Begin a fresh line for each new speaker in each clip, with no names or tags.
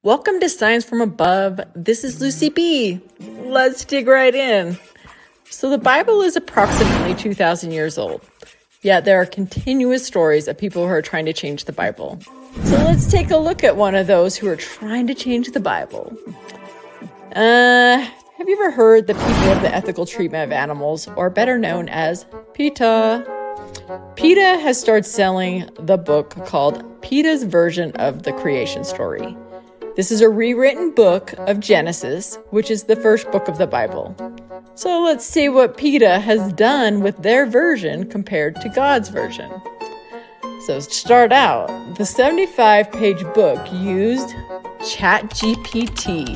Welcome to Science from Above. This is Lucy B. Let's dig right in. So the Bible is approximately 2,000 years old, yet there are continuous stories of people who are trying to change the Bible. So let's take a look at one of those who are trying to change the Bible. Have you ever heard the People of the Ethical Treatment of Animals, or better known as PETA? PETA has started selling the book called PETA's Version of the Creation Story. This is a rewritten book of Genesis, which is the first book of the Bible. So let's see what PETA has done with their version compared to God's version. So to start out, the 75-page book used ChatGPT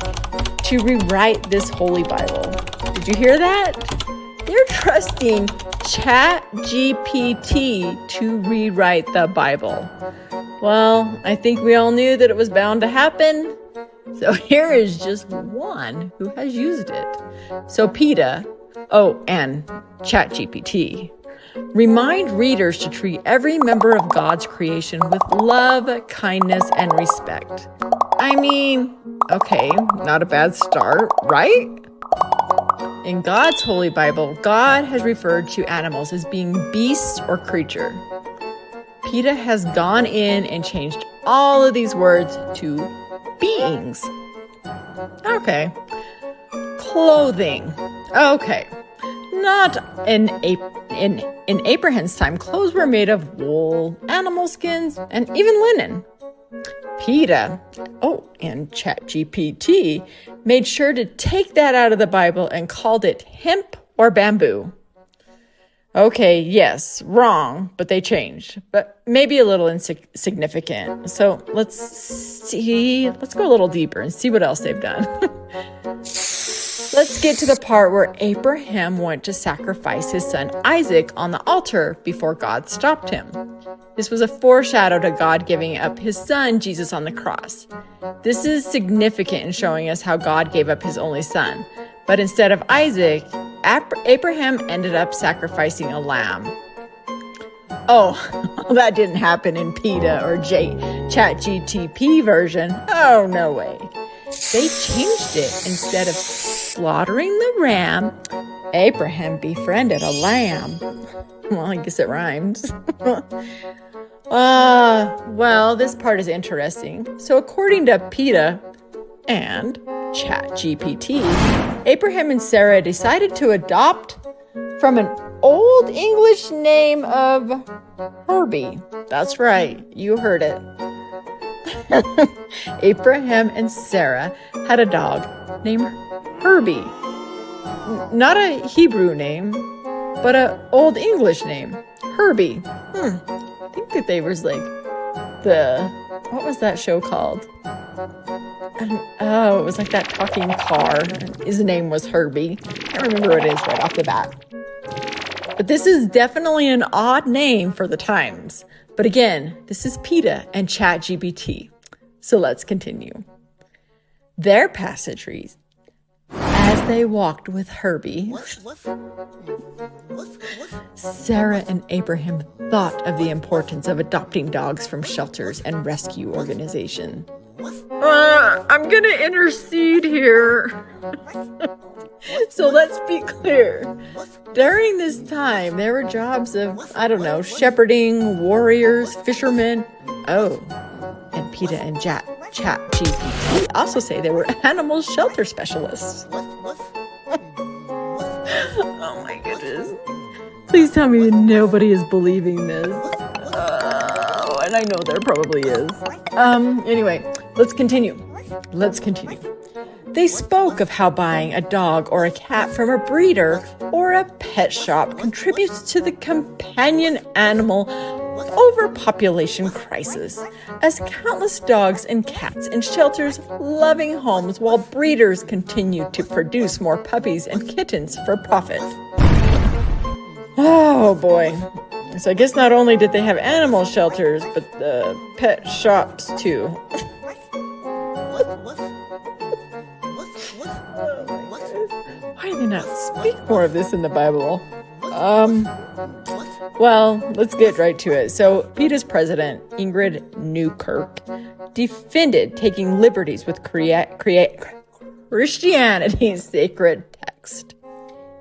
to rewrite this Holy Bible. Did you hear that? They're trusting ChatGPT to rewrite the Bible. Well, I think we all knew that it was bound to happen. So here is just one who has used it. So PETA, and ChatGPT, remind readers to treat every member of God's creation with love, kindness, and respect. I mean, okay, not a bad start, right? In God's Holy Bible, God has referred to animals as being beasts or creature. PETA has gone in and changed all of these words to beings. Okay. Clothing. Okay. Not in Abraham's time, clothes were made of wool, animal skins, and even linen. PETA, and ChatGPT made sure to take that out of the Bible and called it hemp or bamboo. Okay, yes, wrong, but they changed, but maybe a little insignificant. So let's go a little deeper and see what else they've done. Let's get to the part where Abraham went to sacrifice his son Isaac on the altar before God stopped him. This was a foreshadow to God giving up his son Jesus on the cross. This is significant in showing us how God gave up his only son. But instead of Isaac, Abraham ended up sacrificing a lamb. That didn't happen in PETA or ChatGPT version. Oh, no way. They changed it. Instead of slaughtering the ram, Abraham befriended a lamb. Well, I guess it rhymes. Well, this part is interesting. So according to PETA and ChatGPT, Abraham and Sarah decided to adopt from an Old English name of Herbie. That's right, you heard it. Abraham and Sarah had a dog named Herbie. Not a Hebrew name, but an Old English name, Herbie. I think that they was like what was that show called? It was like that talking car. His name was Herbie. I can't remember what it is right off the bat. But this is definitely an odd name for the times. But again, this is PETA and ChatGPT. So let's continue. Their passage reads, as they walked with Herbie, Sarah and Abraham thought of the importance of adopting dogs from shelters and rescue organizations. I'm going to intercede here. So let's be clear. During this time, there were jobs of, shepherding, warriors, fishermen. And PETA and ChatGPT also say they were animal shelter specialists. Oh my goodness. Please tell me that nobody is believing this. And I know there probably is. Anyway, let's continue. They spoke of how buying a dog or a cat from a breeder or a pet shop contributes to the companion animal overpopulation crisis, as countless dogs and cats in shelters loving homes while breeders continue to produce more puppies and kittens for profit. Oh boy. So I guess not only did they have animal shelters, but the pet shops too. Why do they not speak more of this in the Bible? Well, let's get right to it. So PETA's president, Ingrid Newkirk, defended taking liberties with Christianity's sacred text.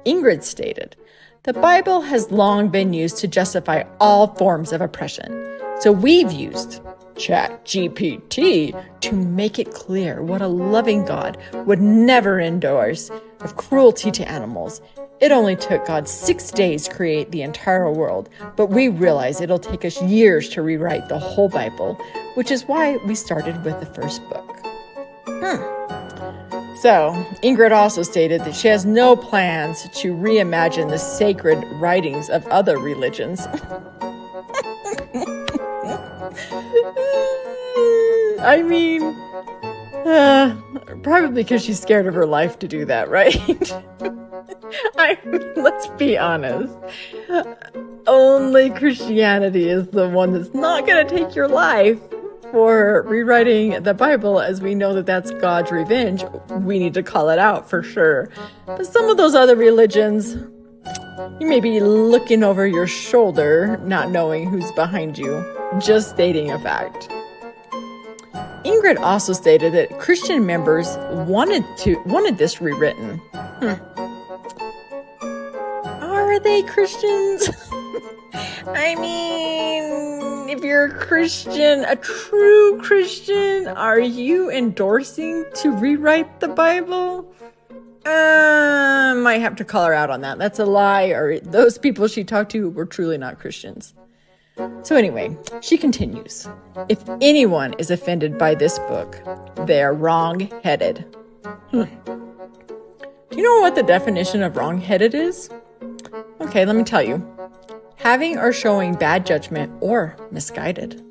Ingrid stated, "The Bible has long been used to justify all forms of oppression, so we've used ChatGPT to make it clear what a loving God would never endorse of cruelty to animals. It only took God 6 days to create the entire world, but we realize it'll take us years to rewrite the whole Bible, which is why we started with the first book." So, Ingrid also stated that she has no plans to reimagine the sacred writings of other religions. I mean, probably because she's scared of her life to do that, right? I mean, let's be honest. Only Christianity is the one that's not going to take your life for rewriting the Bible, as we know that that's God's revenge. We need to call it out for sure. But some of those other religions, you may be looking over your shoulder, not knowing who's behind you, just stating a fact. Ingrid also stated that Christian members wanted this rewritten. Are they Christians? I mean, if you're a Christian, a true Christian, are you endorsing to rewrite the Bible? Might have to call her out on that. That's a lie, or those people she talked to were truly not Christians. So anyway, she continues. If anyone is offended by this book, they are wrong-headed. Do you know what the definition of wrong-headed is? Okay, let me tell you. Having or showing bad judgment or misguided.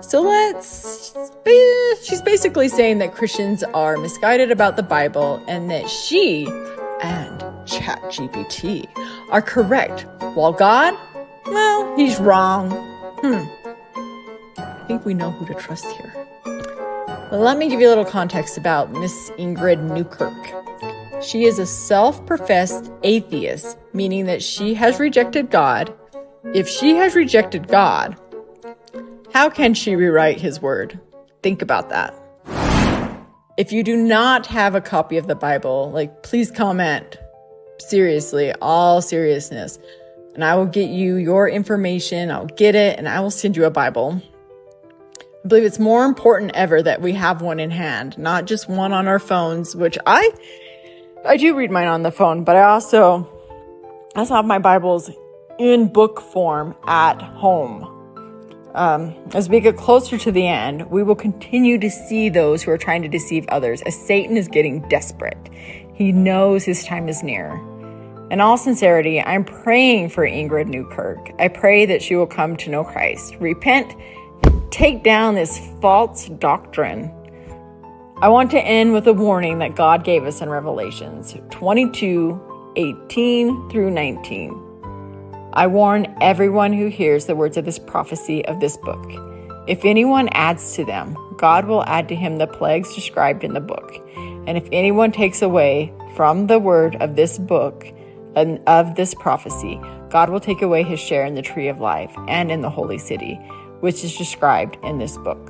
So she's basically saying that Christians are misguided about the Bible and that she and ChatGPT are correct, while God, well, he's wrong. I think we know who to trust here. Well, let me give you a little context about Miss Ingrid Newkirk. She is a self-professed atheist, meaning that she has rejected God. If she has rejected God, how can she rewrite his word? Think about that. If you do not have a copy of the Bible, please comment. Seriously, all seriousness. And I will get you your information. I'll get it and I will send you a Bible. I believe it's more important ever that we have one in hand, not just one on our phones, which I do read mine on the phone, but I also have my Bibles in book form at home. As we get closer to the end, we will continue to see those who are trying to deceive others as Satan is getting desperate. He knows his time is near. In all sincerity, I'm praying for Ingrid Newkirk. I pray that she will come to know Christ, repent, and take down this false doctrine. I want to end with a warning that God gave us in Revelations 22:18 through 19. I warn everyone who hears the words of this prophecy of this book. If anyone adds to them, God will add to him the plagues described in the book. And if anyone takes away from the word of this book and of this prophecy, God will take away his share in the tree of life and in the holy city, which is described in this book.